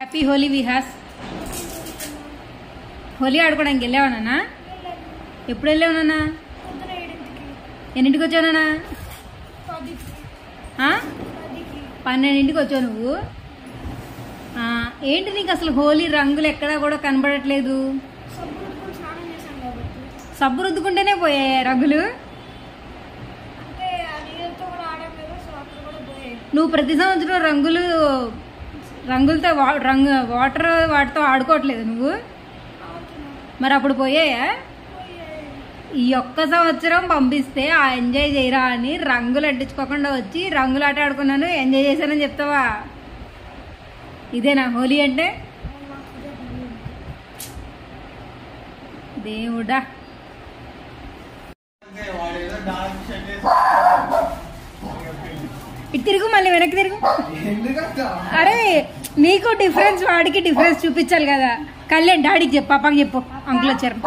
Happy Holi Vihas. Holi ఆడుకోవడానికి వెళ్ళావా నాన్న? ఎప్పుడు వెళ్ళావు నాన్న? ఎన్నింటికి వచ్చావు నాన్న? 12ంటికి వచ్చావు నువ్వు. ఏంటి నీకు అసలు హోలీ రంగులు ఎక్కడా కూడా కనబడట్లేదు? సబ్బు రుద్దుకుంటేనే పోయాయి రంగులు. నువ్వు ప్రతి సంవత్సరం రంగులతో వాటర్ వాటితో ఆడుకోవట్లేదు నువ్వు? మరి అప్పుడు పోయాయా? ఈ ఒక్క సంవత్సరం పంపిస్తే ఆ ఎంజాయ్ చేయరా అని రంగులు అడ్డించుకోకుండా వచ్చి రంగులు ఆట ఆడుకున్నాను, ఎంజాయ్ చేశానని చెప్తావా? ఇదేనా హోలీ అంటే? దేవుడా, ఇటు తిరుగు, మళ్ళీ వెనక్కి తిరుగు. అరే నీకు డిఫరెన్స్, వాడికి డిఫరెన్స్ చూపించాలి కదా. కళ్యాణ్ డాడీకి చెప్పు, పాపకి చెప్పు, అంకుల్ వచ్చారు.